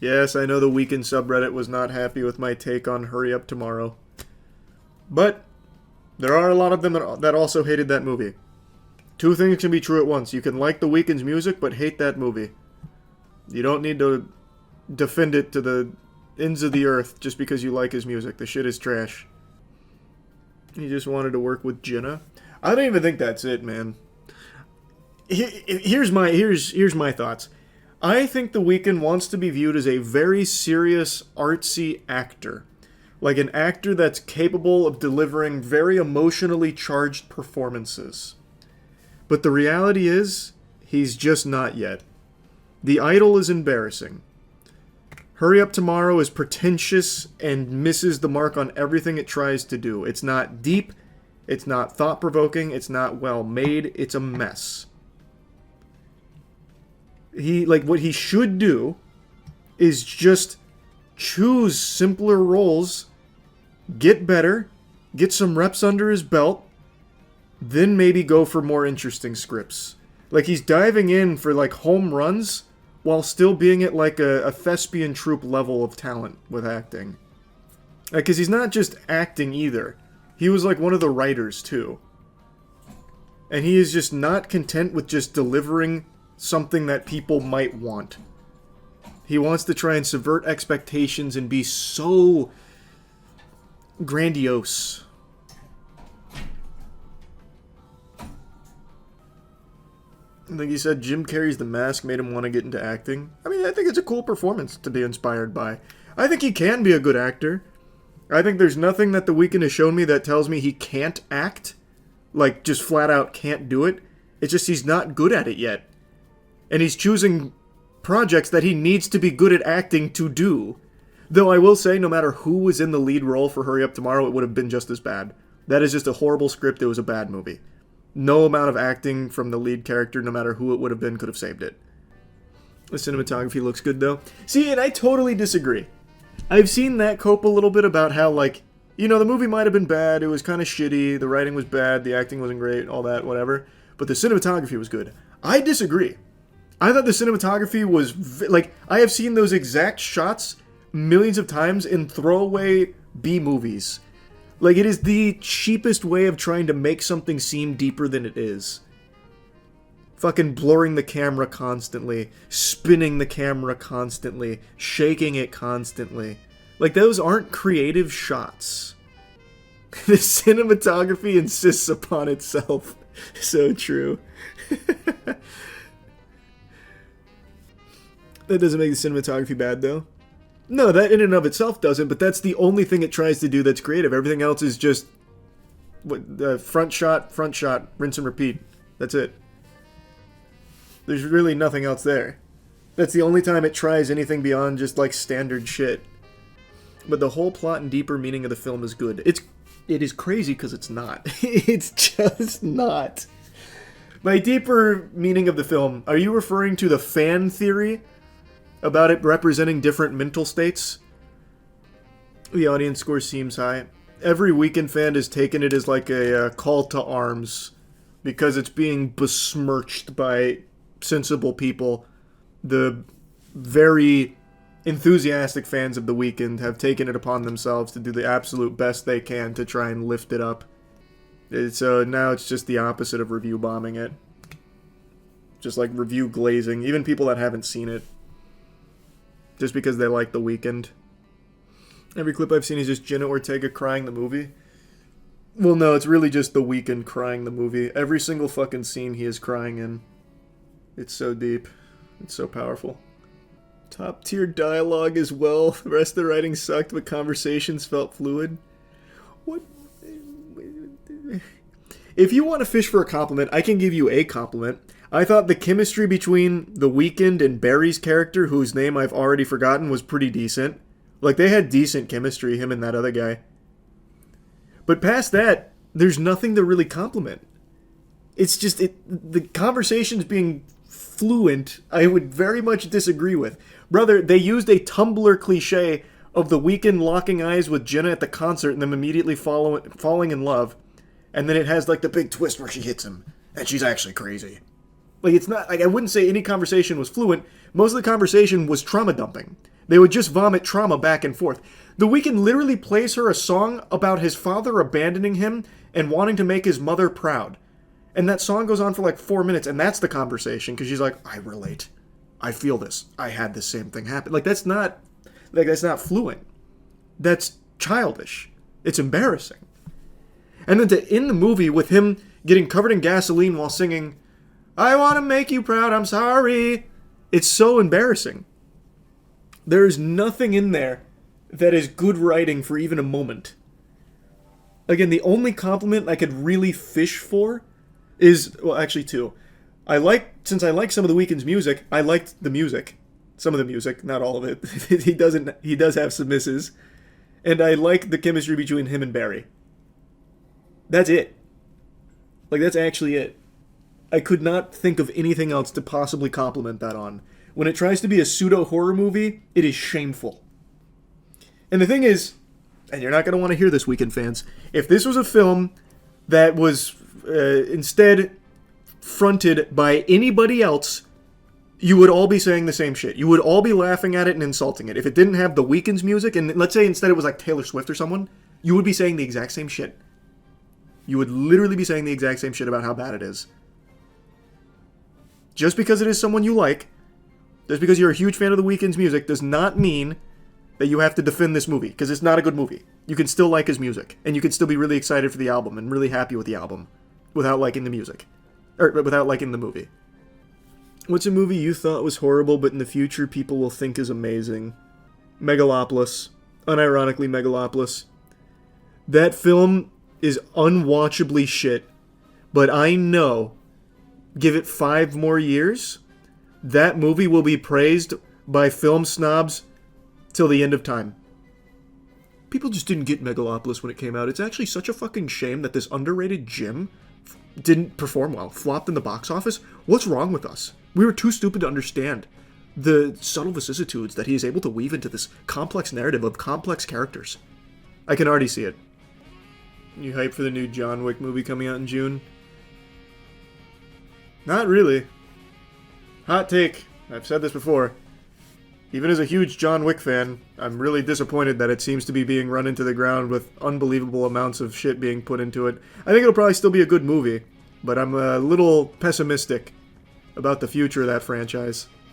Yes, I know the Weeknd subreddit was not happy with my take on Hurry Up Tomorrow. But there are a lot of them that also hated that movie. Two things can be true at once. You can like the Weeknd's music, but hate that movie. You don't need to defend it to the ends of the earth just because you like his music. The shit is trash. He just wanted to work with Jenna. I don't even think that's it, man. Here's my thoughts. I think the Weeknd wants to be viewed as a very serious, artsy actor. Like an actor that's capable of delivering very emotionally charged performances. But the reality is, he's just not yet. The Idol is embarrassing. Hurry Up Tomorrow is pretentious and misses the mark on everything it tries to do. It's not deep, it's not thought-provoking, it's not well made, it's a mess. What he should do is just choose simpler roles, get better, get some reps under his belt, then maybe go for more interesting scripts. Like, he's diving in for, like, home runs while still being at, like, a thespian troupe level of talent with acting. Like, because he's not just acting either. He was, like, one of the writers, too. And he is just not content with just delivering something that people might want. He wants to try and subvert expectations and be so grandiose. I think he said Jim Carrey's The Mask made him want to get into acting. I mean, I think it's a cool performance to be inspired by. I think he can be a good actor. I think there's nothing that The Weeknd has shown me that tells me he can't act. Like, just flat out can't do it. It's just he's not good at it yet. And he's choosing projects that he needs to be good at acting to do. Though I will say, no matter who was in the lead role for Hurry Up Tomorrow, it would have been just as bad. That is just a horrible script. It was a bad movie. No amount of acting from the lead character, no matter who it would have been, could have saved it. The cinematography looks good, though. See, and I totally disagree. I've seen that cope a little bit about how, like, you know, the movie might have been bad, it was kind of shitty, the writing was bad, the acting wasn't great, all that, whatever, but the cinematography was good. I disagree. I thought the cinematography was, I have seen those exact shots millions of times in throwaway B-movies. Like, it is the cheapest way of trying to make something seem deeper than it is. Fucking blurring the camera constantly, spinning the camera constantly, shaking it constantly. Like, those aren't creative shots. The cinematography insists upon itself. So true. That doesn't make the cinematography bad, though. No, that in and of itself doesn't, but that's the only thing it tries to do that's creative. Everything else is just front shot, rinse and repeat. That's it. There's really nothing else there. That's the only time it tries anything beyond just, like, standard shit. But the whole plot and deeper meaning of the film is good. It is crazy because it's not. It's just not. By deeper meaning of the film, are you referring to the fan theory about it representing different mental states? The audience score seems high. Every Weeknd fan has taken it as like a call to arms because it's being besmirched by sensible people. The very enthusiastic fans of The Weeknd have taken it upon themselves to do the absolute best they can to try and lift it up. So now it's just the opposite of review bombing it. Just like review glazing. Even people that haven't seen it. Just because they like The Weeknd. Every clip I've seen is just Jenna Ortega crying the movie. Well, no, it's really just The Weeknd crying the movie. Every single fucking scene he is crying in. It's so deep. It's so powerful. Top tier dialogue as well. The rest of the writing sucked, but conversations felt fluid. What? If you want to fish for a compliment, I can give you a compliment. I thought the chemistry between The Weeknd and Barry's character, whose name I've already forgotten, was pretty decent. Like, they had decent chemistry, him and that other guy. But past that, there's nothing to really compliment. It's just, the conversations being fluent, I would very much disagree with. Brother, they used a Tumblr cliche of The Weeknd locking eyes with Jenna at the concert and them immediately falling in love. And then it has, like, the big twist where she hits him. And she's actually crazy. Like, it's not, like, I wouldn't say any conversation was fluent. Most of the conversation was trauma dumping. They would just vomit trauma back and forth. The Weeknd literally plays her a song about his father abandoning him and wanting to make his mother proud. And that song goes on for like 4 minutes, and that's the conversation, because she's like, I relate. I feel this. I had the same thing happen. That's not fluent. That's childish. It's embarrassing. And then to end the movie with him getting covered in gasoline while singing, I want to make you proud, I'm sorry. It's so embarrassing. There is nothing in there that is good writing for even a moment. Again, the only compliment I could really fish for is, well, actually two. Since I like some of the Weeknd's music, I liked the music. Some of the music, not all of it. He does have some misses. And I like the chemistry between him and Barry. That's it. That's actually it. I could not think of anything else to possibly compliment that on. When it tries to be a pseudo-horror movie, it is shameful. And the thing is, and you're not going to want to hear this, Weeknd fans, if this was a film that was instead fronted by anybody else, you would all be saying the same shit. You would all be laughing at it and insulting it. If it didn't have the Weeknd's music, and let's say instead it was like Taylor Swift or someone, you would be saying the exact same shit. You would literally be saying the exact same shit about how bad it is. Just because it is someone you like, just because you're a huge fan of the Weeknd's music, does not mean that you have to defend this movie, because it's not a good movie. You can still like his music, and you can still be really excited for the album and really happy with the album without liking the music. Or without liking the movie. What's a movie you thought was horrible, but in the future people will think is amazing? Megalopolis. Unironically, Megalopolis. That film is unwatchably shit, but I know, give it 5 more years, that movie will be praised by film snobs till the end of time. People just didn't get Megalopolis when it came out. It's actually such a fucking shame that this underrated gem didn't perform well, flopped in the box office. What's wrong with us? We were too stupid to understand the subtle vicissitudes that he is able to weave into this complex narrative of complex characters. I can already see it. You hyped for the new John Wick movie coming out in June? Not really. Hot take. I've said this before. Even as a huge John Wick fan, I'm really disappointed that it seems to be being run into the ground with unbelievable amounts of shit being put into it. I think it'll probably still be a good movie, but I'm a little pessimistic about the future of that franchise.